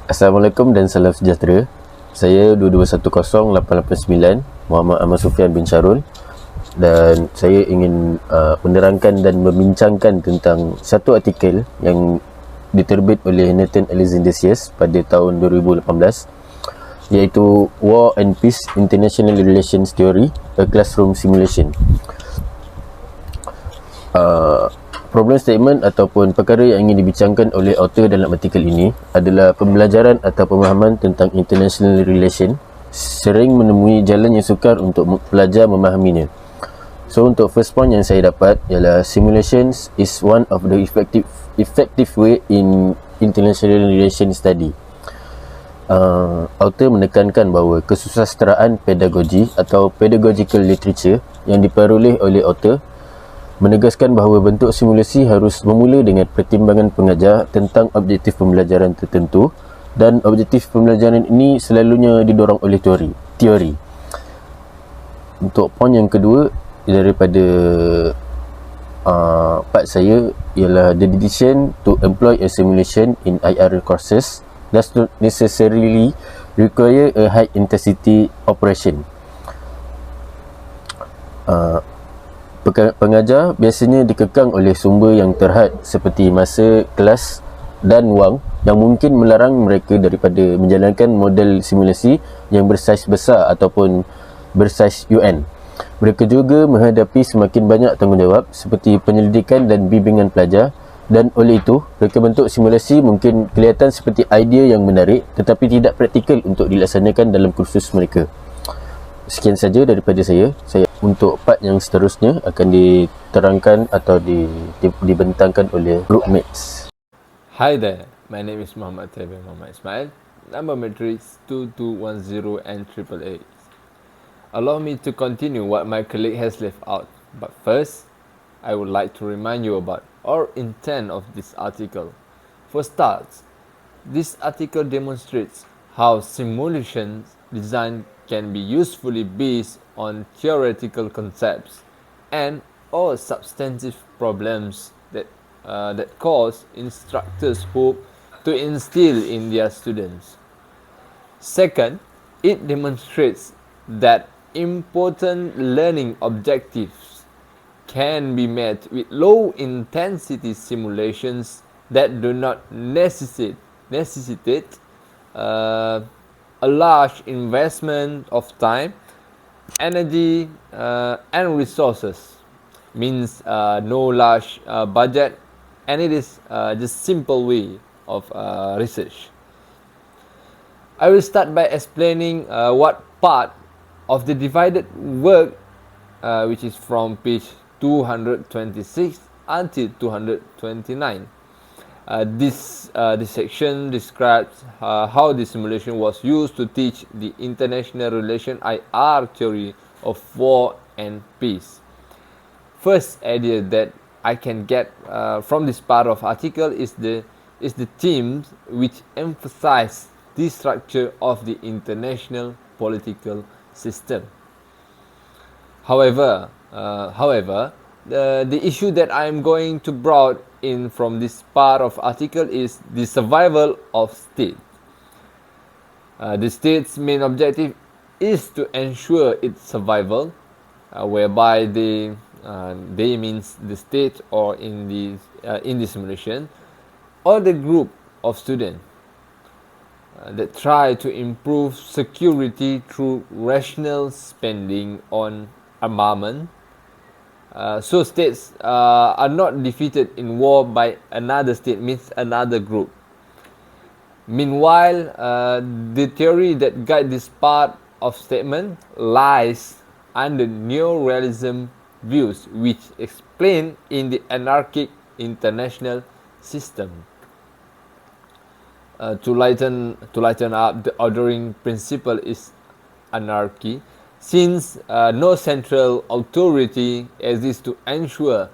Assalamualaikum dan salam sejahtera. Saya 2210-889 Muhammad Ahmad Sufian bin Syarul, dan saya ingin menerangkan dan membincangkan tentang satu artikel yang diterbit oleh Nathan Alexandresius pada tahun 2018, iaitu War and Peace International Relations Theory, a Classroom Simulation. Problem statement ataupun perkara yang ingin dibincangkan oleh author dalam artikel ini adalah pembelajaran atau pemahaman tentang international relation sering menemui jalan yang sukar untuk pelajar memahaminya. So untuk first point yang saya dapat ialah simulations is one of the effective way in international relation study. Author menekankan bahawa kesusasteraan pedagogi atau pedagogical literature yang diperoleh oleh author menegaskan bahawa bentuk simulasi harus bermula dengan pertimbangan pengajar tentang objektif pembelajaran tertentu, dan objektif pembelajaran ini selalunya didorong oleh teori. Untuk poin yang kedua daripada part saya ialah the decision to employ a simulation in IR courses does not necessarily require a high intensity operation. Pengajar biasanya dikekang oleh sumber yang terhad seperti masa, kelas dan wang yang mungkin melarang mereka daripada menjalankan model simulasi yang bersaiz besar ataupun bersaiz UN. Mereka juga menghadapi semakin banyak tanggungjawab seperti penyelidikan dan bimbingan pelajar, dan oleh itu mereka bentuk simulasi mungkin kelihatan seperti idea yang menarik tetapi tidak praktikal untuk dilaksanakan dalam kursus mereka. Sekian saja daripada saya. Untuk part yang seterusnya akan diterangkan atau dibentangkan oleh group mates. Hi there, my name is Muhammad Ismail, number matrix 2210 and 888. Allow me to continue what my colleague has left out, but first, I would like to remind you about our intent of this article. For starts, this article demonstrates how simulations design can be usefully based on theoretical concepts and or substantive problems that cause instructors hope to instill in their students. Second, it demonstrates that important learning objectives can be met with low intensity simulations that do not necessitate a large investment of time, energy and resources, means no large budget, and it is just simple way of research. I will start by explaining what part of the divided work, which is from page 226 until 229. This section describes how the simulation was used to teach the international relation IR theory of war and peace. First idea that I can get from this part of article is the themes which emphasize the structure of the international political system. However, the issue that I am going to brought in from this part of article is the survival of state. The state's main objective is to ensure its survival, whereby they means the state, or in the simulation, or the group of students that try to improve security through rational spending on armament. So states are not defeated in war by another state, means another group. Meanwhile, the theory that guides this part of statement lies under neorealism views, which explain in the anarchic international system. To lighten up, the ordering principle is anarchy, since no central authority exists to ensure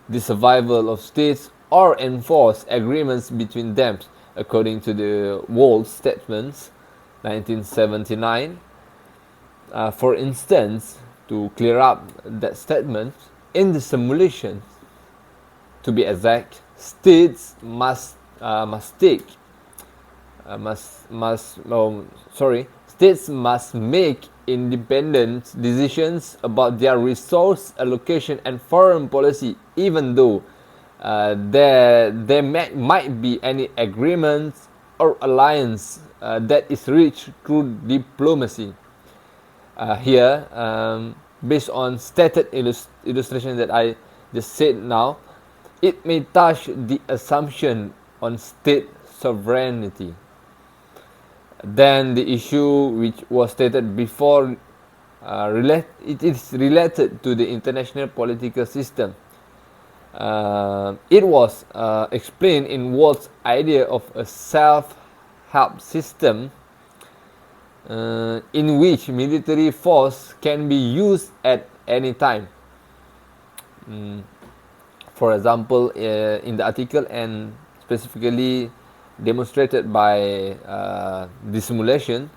the survival of states or enforce agreements between them, according to the Wall Statements, 1979. For instance, to clear up that statement, in the simulations, to be exact, states must take states must make independent decisions about their resource allocation and foreign policy, even though there might be any agreements or alliance that is reached through diplomacy. Here, based on stated illustration that I just said now, it may touch the assumption on state sovereignty. Then the issue which was stated before, it is related to the international political system. It was explained in Walt's idea of a self-help system in which military force can be used at any time. For example, in the article and specifically demonstrated by the simulation,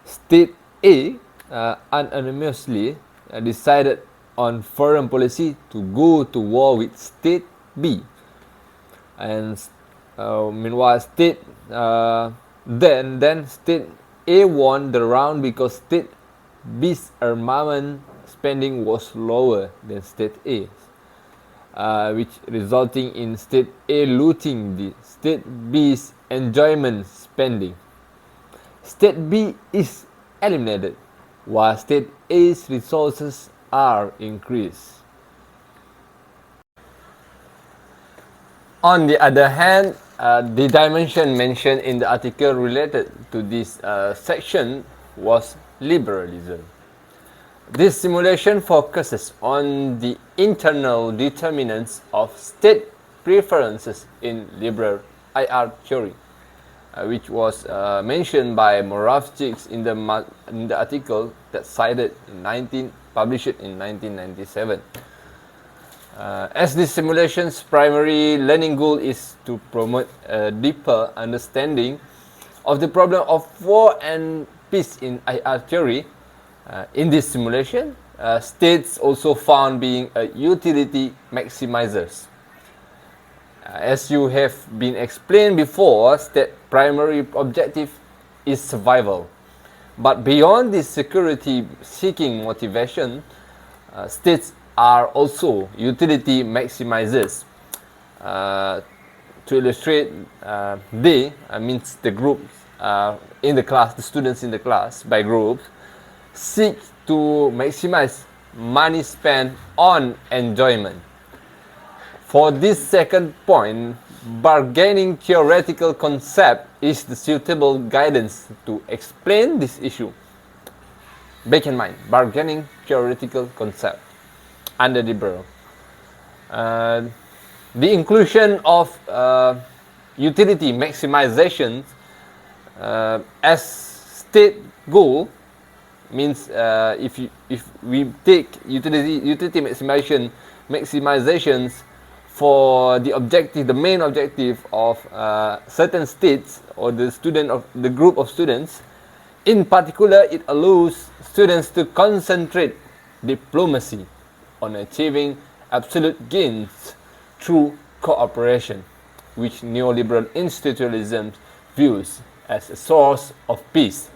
State A unanimously decided on foreign policy to go to war with State B, and meanwhile State then State A won the round because State B's armament spending was lower than State A. Which resulting in State A looting the State B's enjoyment spending. State B is eliminated, while State A's resources are increased. On the other hand, the dimension mentioned in the article related to this section was liberalism. This simulation focuses on the internal determinants of state preferences in liberal IR theory, which was mentioned by Moravcsik in the article that published in 1997. As this simulation's primary learning goal is to promote a deeper understanding of the problem of war and peace in IR theory, in this simulation, states also found being utility maximizers. As you have been explained before, state primary objective is survival. But beyond this security-seeking motivation, states are also utility maximizers. To illustrate, they means the group in the class, the students in the class by groups, seek to maximize money spent on enjoyment. For this second point, bargaining theoretical concept is the suitable guidance to explain this issue. Bear in mind, bargaining theoretical concept under liberal. The inclusion of utility maximization as state goal means if we take utility maximizations for the objective, the main objective of certain states or the group of students, in particular, it allows students to concentrate diplomacy on achieving absolute gains through cooperation, which neoliberal institutionalism views as a source of peace.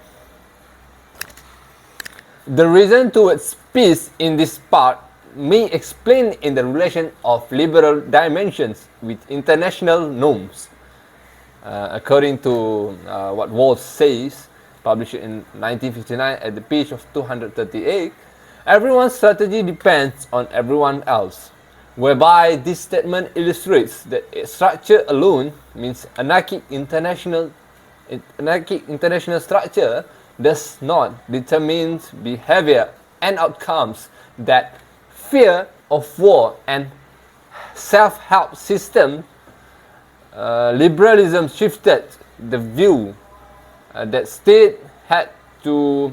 The reason towards peace in this part may explain in the relation of liberal dimensions with international norms. According to what Walsh says, published in 1959 at the page of 238, everyone's strategy depends on everyone else, whereby this statement illustrates that structure alone means anarchic international structure does not determine behavior and outcomes, that fear of war and self-help system. Liberalism shifted the view that state had to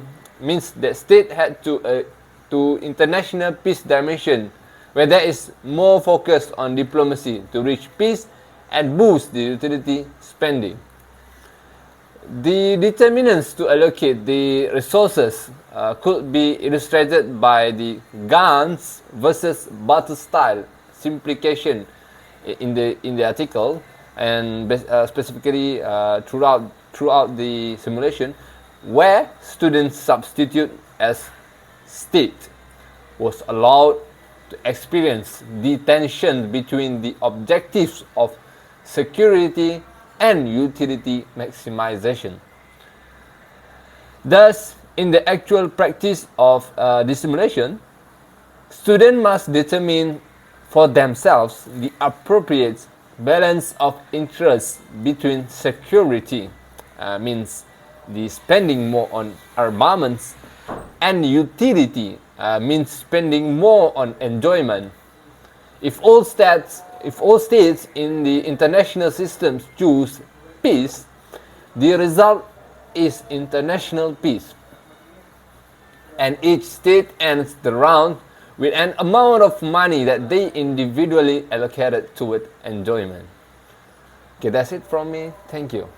international peace dimension, where there is more focus on diplomacy to reach peace and boost the utility spending. The determinants to allocate the resources could be illustrated by the guns versus barter style simplification in the article, and specifically throughout throughout the simulation where students substitute as state was allowed to experience the tension between the objectives of security and utility maximization. Thus, in the actual practice of the simulation, students must determine for themselves the appropriate balance of interest between security, means the spending more on armaments, and utility, means spending more on enjoyment. If all states in the international systems choose peace, the result is international peace, and each state ends the round with an amount of money that they individually allocated toward enjoyment. Okay, that's it from me. Thank you.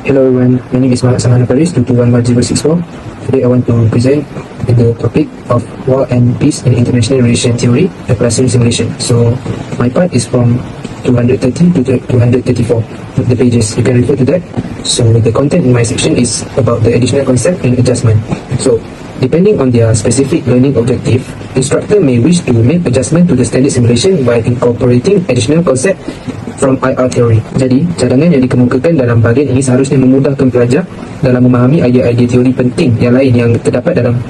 Hello everyone, my name is Ismail 2211064. Today I want to present the topic of war and peace in international relation theory, a classroom simulation. So my part is from 230 to 234 of the pages. You can refer to that. So the content in my section is about the additional concept and adjustment. So depending on their specific learning objective, instructor may wish to make adjustment to the standard simulation by incorporating additional concept from IR theory. Jadi, cadangan yang dikemukakan dalam bahagian ini seharusnya memudahkan pelajar dalam memahami idea-idea teori penting yang lain yang terdapat dalam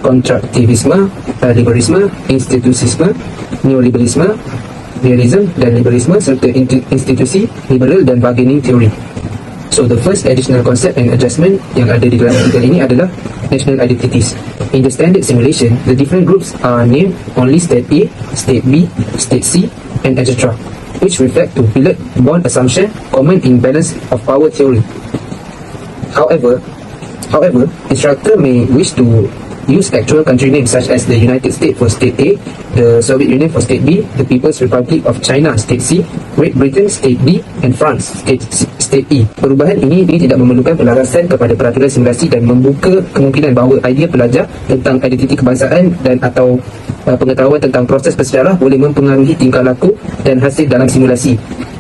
kontraktivisme, liberalisme, institusisme, neoliberalisme, realism dan liberalisme serta institusi liberal dan bargaining theory. So the first additional concept and adjustment yang ada di dalam artikel ini adalah national identities. In the standard simulation, the different groups are named only state A, state B, state C, and etc., which reflect to Pillard-Bond assumption common in balance of power theory. However, instructor may wish to use actual country names such as the United States for state A, the Soviet Union for state B, the People's Republic of China state C, Great Britain state D, and France state E. Perubahan ini tidak memerlukan pelarasan kepada peraturan simulasi dan membuka kemungkinan bahawa idea pelajar tentang identiti kebangsaan dan atau pengetahuan tentang proses bersejarah boleh mempengaruhi tingkah laku dan hasil dalam simulasi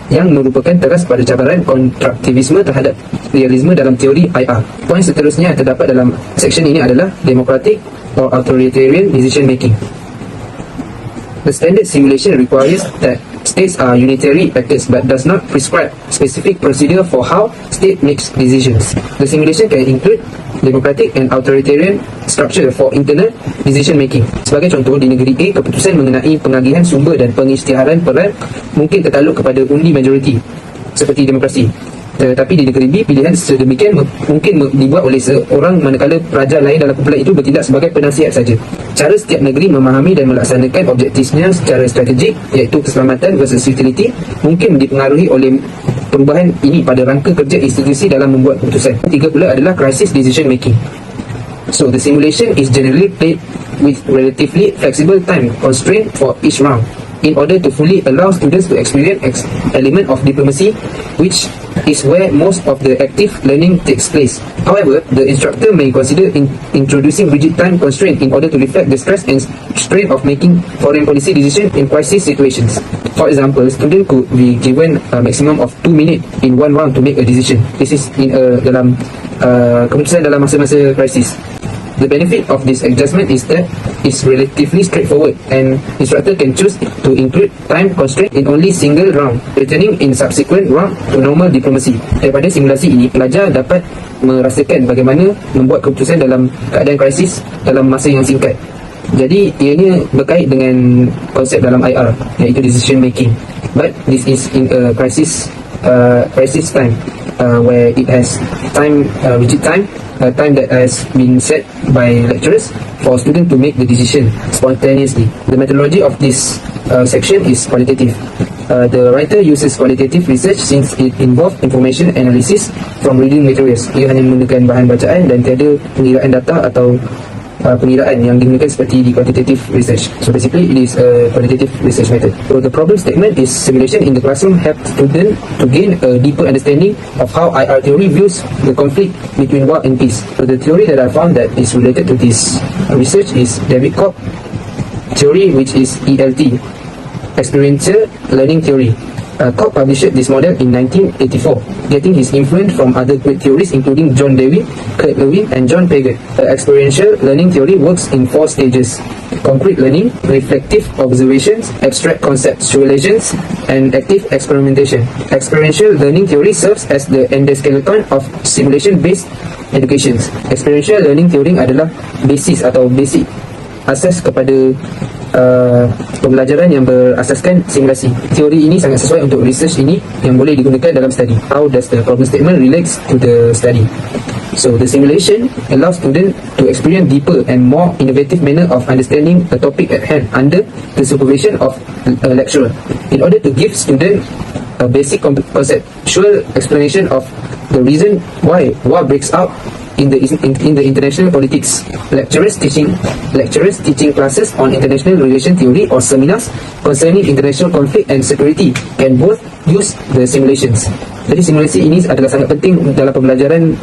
yang merupakan teras pada cabaran kontraktivisme terhadap realisme dalam teori IR. Poin seterusnya yang terdapat dalam section ini adalah democratic or authoritarian decision making. The standard simulation requires that states are unitary actors but does not prescribe specific procedure for how state makes decisions. The simulation can include democratic and authoritarian structure for internal decision making. Sebagai contoh, di negeri A, keputusan mengenai pengagihan sumber dan pengisytiharan peran mungkin tertakluk kepada undi majoriti seperti demokrasi. Tetapi di negeri B, pilihan sedemikian mungkin dibuat oleh seorang manakala pelajar lain dalam kumpulan itu bertindak sebagai penasihat saja. Cara setiap negeri memahami dan melaksanakan objektifnya secara strategik, iaitu keselamatan versus utility, mungkin dipengaruhi oleh perubahan ini pada rangka kerja institusi dalam membuat keputusan. Tiga pula adalah crisis decision making. So the simulation is generally played with relatively flexible time constraint for each round in order to fully allow students to experience element of diplomacy, which is where most of the active learning takes place. However, the instructor may consider introducing rigid time constraint in order to reflect the stress and strain of making foreign policy decisions in crisis situations. For example, student could be given a maximum of 2 minutes in one round to make a decision. This is in dalam keputusan dalam masa-masa krisis. The benefit of this adjustment is that it's relatively straightforward and instructor can choose to include time constraint in only single round, returning in subsequent round to normal diplomacy. Daripada simulasi ini, pelajar dapat merasakan bagaimana membuat keputusan dalam keadaan krisis dalam masa yang singkat. Jadi ianya berkait dengan konsep dalam IR, iaitu decision making. But this is in a crisis time where it has time, rigid time, time that has been set by lecturers for students to make the decision spontaneously. The methodology of this section is qualitative. The writer uses qualitative research since it involves information analysis from reading materials. Ia hanya menggunakan bahan bacaan dan tiada pengiraan data atau pengiraan yang digunakan seperti di quantitative research. So basically it is a qualitative research method. So the problem statement is simulation in the classroom helps students to gain a deeper understanding of how IR theory views the conflict between war and peace. So the theory that I found that is related to this research is David Koch theory, which is ELT, experiential learning theory. Koch published this model in 1984, getting his influence from other great theorists including John Dewey, Kurt Lewin, and John Paget. Experiential learning theory works in 4 stages: concrete learning, reflective observations, abstract conceptualizations, and active experimentation. Experiential learning theory serves as the endoskeleton of simulation-based education. Experiential learning theory adalah basis atau basic asas kepada pembelajaran yang berasaskan simulasi. Teori ini sangat sesuai untuk research ini yang boleh digunakan dalam study. How does the problem statement relates to the study? So the simulation allows students to experience deeper and more innovative manner of understanding a topic at hand under the supervision of a lecturer. In order to give students a basic conceptual explanation of the reason why war breaks out in the international politics, lecturers teaching classes on international relation theory or seminars concerning international conflict and security can both use the simulations. Jadi simulasi ini adalah sangat penting dalam pembelajaran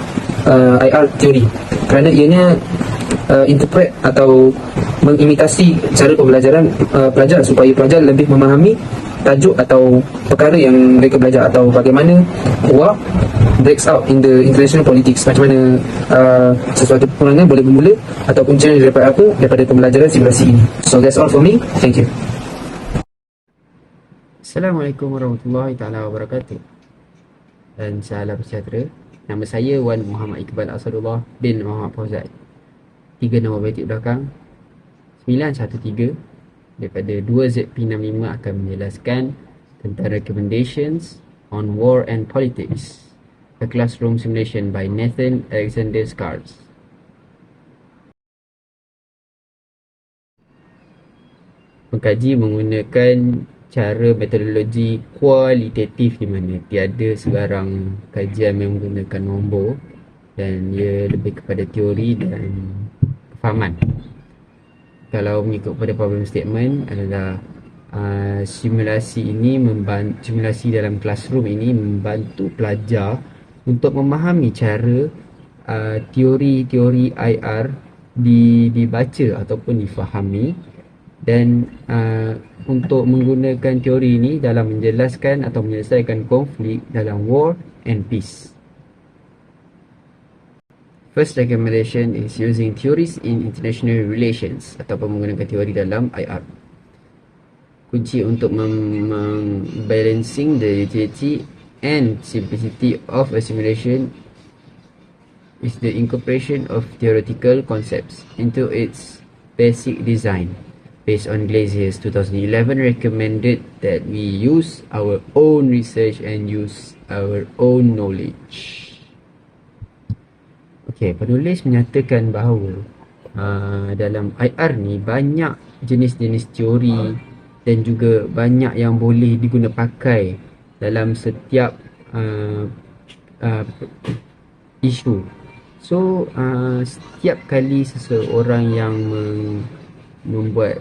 IR teori kerana ianya interpret atau mengimitasi cara pembelajaran pelajar supaya pelajar lebih memahami tajuk atau perkara yang mereka belajar atau bagaimana war breaks out in the international politics, macam mana sesuatu peperangan boleh bermula atau punca daripada pembelajaran simulasi ini. So that's all for me. Thank you. Assalamualaikum warahmatullahi taala wabarakatuh. Dan salam sejahtera. Nama saya Wan Muhammad Iqbal Asadullah bin Muhammad Fauzan. 3 nama batik belakang 913 daripada 2ZP65 akan menjelaskan tentang recommendations on war and politics, a classroom simulation by Nathan Alexander Scars. Pengkaji menggunakan cara metodologi kualitatif di mana tiada sebarang kajian yang menggunakan nombor dan ia lebih kepada teori dan kefahaman. Kalau mengikut pada problem statement adalah simulasi dalam classroom ini membantu pelajar untuk memahami cara teori-teori IR dibaca ataupun difahami, dan untuk menggunakan teori ini dalam menjelaskan atau menyelesaikan konflik dalam war and peace. First recommendation is using theories in international relations ataupun menggunakan teori dalam IR. Kunci untuk balancing the utility and simplicity of a simulation is the incorporation of theoretical concepts into its basic design. Based on Glazier's 2011 recommended that we use our own research and use our own knowledge. Okay, penulis menyatakan bahawa dalam IR ni banyak jenis-jenis teori dan juga banyak yang boleh diguna pakai dalam setiap isu. So setiap kali seseorang yang membuat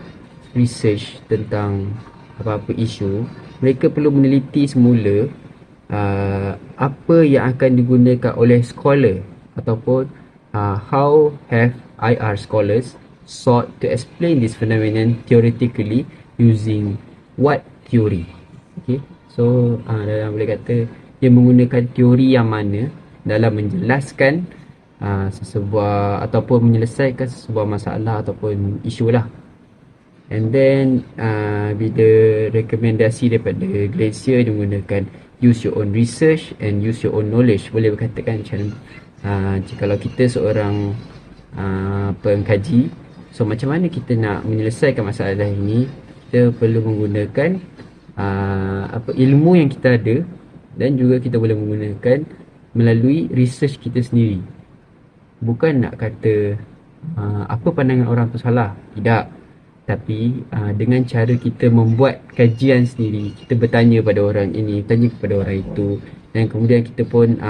research tentang apa-apa isu, mereka perlu meneliti semula apa yang akan digunakan oleh scholar ataupun how have IR scholars sought to explain this phenomenon theoretically using what theory. Okay, so dalam boleh kata dia menggunakan teori yang mana dalam menjelaskan sesebuah ataupun menyelesaikan sesebuah masalah ataupun isu lah. And then bila rekomendasi daripada Glacier dia menggunakan use your own research and use your own knowledge, boleh berkatakan macam jikalau kita seorang pengkaji, so macam mana kita nak menyelesaikan masalah ini, kita perlu menggunakan ilmu yang kita ada, dan juga kita boleh menggunakan melalui research kita sendiri. Bukan nak kata apa pandangan orang tu salah, tidak, tapi dengan cara kita membuat kajian sendiri, kita bertanya pada orang ini, bertanya kepada orang itu, dan kemudian kita pun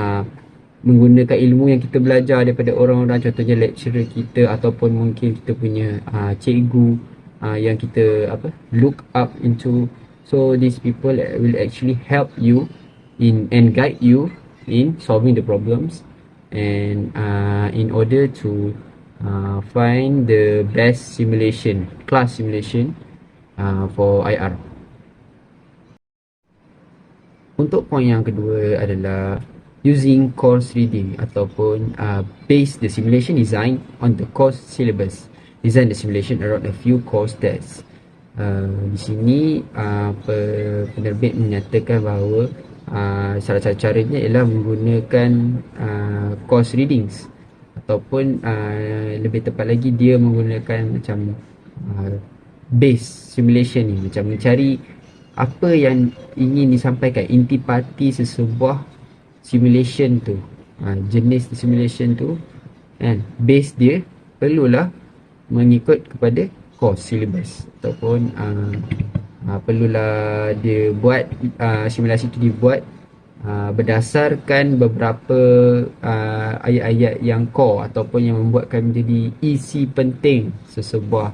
menggunakan ilmu yang kita belajar daripada orang-orang, contohnya lecturer kita ataupun mungkin kita punya cikgu yang kita look up into. So these people will actually help you and guide you in solving the problems and in order to find the best class simulation for IR. Untuk poin yang kedua adalah using course reading ataupun base the simulation design on the course syllabus. Design the simulation around a few course tests. Di sini penerbit menyatakan bahawa salah satu caranya ialah menggunakan course readings ataupun lebih tepat lagi dia menggunakan macam base simulation ni, macam mencari apa yang ingin disampaikan, intipati sesebuah simulation tu, jenis simulation tu kan, base dia perlulah mengikut kepada course syllabus ataupun perlulah dia buat simulasi tu dibuat berdasarkan beberapa ayat-ayat yang core ataupun yang membuatkan menjadi isi penting sesebuah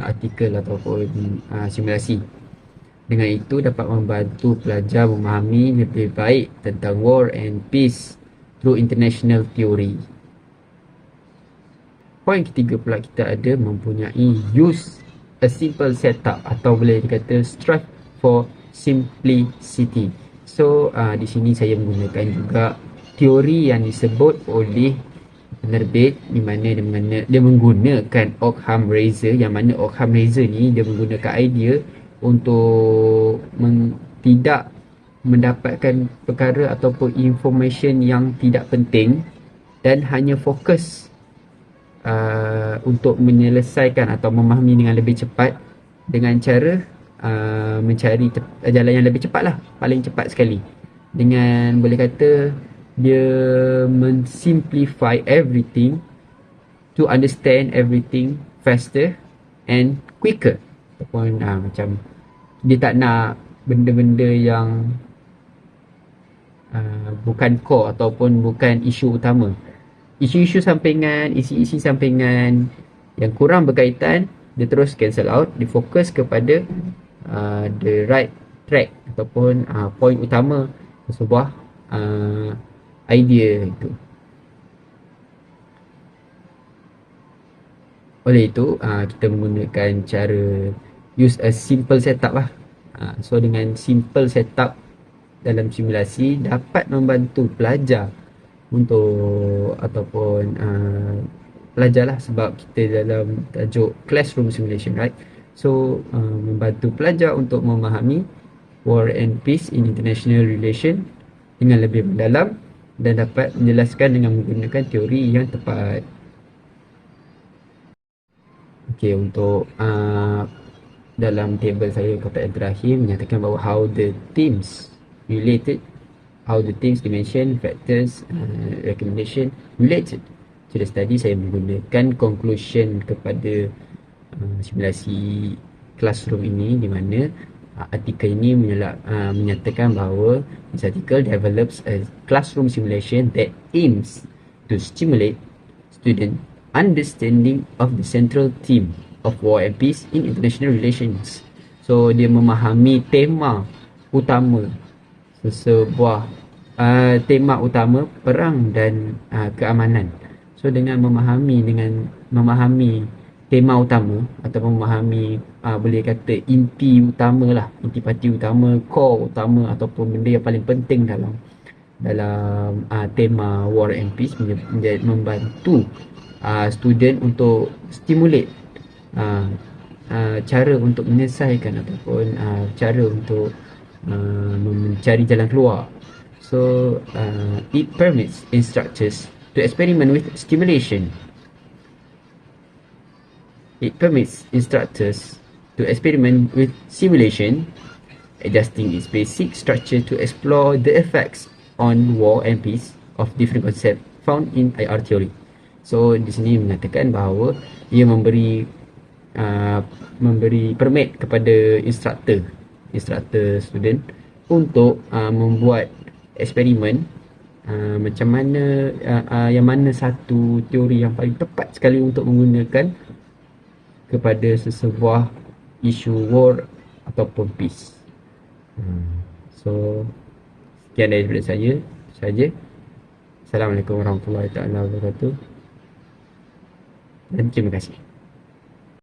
artikel ataupun simulasi. Dengan itu dapat membantu pelajar memahami lebih baik tentang war and peace through international theory. Poin ketiga pula kita ada mempunyai use a simple setup atau boleh dikata strive for simplicity. So di sini saya menggunakan juga teori yang disebut oleh penerbit di mana dia menggunakan Occam Razor, yang mana Occam Razor ni dia menggunakan idea untuk tidak mendapatkan perkara ataupun information yang tidak penting dan hanya fokus untuk menyelesaikan atau memahami dengan lebih cepat dengan cara mencari jalan yang lebih cepat lah, paling cepat sekali, dengan boleh kata dia men-simplify everything to understand everything faster and quicker. Ataupun macam dia tak nak benda-benda yang bukan core ataupun bukan isu utama. Isu-isu sampingan, isi-isi sampingan yang kurang berkaitan, dia terus cancel out, dia fokus kepada the right track ataupun point utama sebuah idea itu. Oleh itu kita menggunakan cara use a simple setup lah. So dengan simple setup dalam simulasi dapat membantu pelajar untuk ataupun pelajar lah, sebab kita dalam tajuk classroom simulation, right? So membantu pelajar untuk memahami war and peace in international relation dengan lebih mendalam dan dapat menjelaskan dengan menggunakan teori yang tepat. Okey, untuk dalam table saya kotak yang terakhir menyatakan bahawa how the themes dimension, factors, recommendation related to the study. Saya menggunakan conclusion kepada simulasi classroom ini, di mana artikel ini menyatakan bahawa this article develops a classroom simulation that aims to stimulate student understanding of the central theme of war and peace in international relations. So dia memahami tema utama sesebuah tema utama perang dan keamanan. So dengan memahami tema utama atau memahami boleh kata inti utama lah, intipati utama, core utama ataupun benda yang paling penting dalam tema war and peace, membantu student untuk stimulate cara untuk menyelesaikan ataupun cara untuk mencari jalan keluar. So it permits instructors to experiment with stimulation. It permits instructors to experiment with simulation, adjusting its basic structure to explore the effects on war and peace of different concepts found in IR theory. So di sini mengatakan bahawa ia memberi permit kepada instructor student untuk membuat eksperimen macam mana yang mana satu teori yang paling tepat sekali untuk menggunakan kepada sesebuah isu war ataupun peace. So sekian daripada saya saja. Assalamualaikum warahmatullahi wabarakatuh dan terima kasih.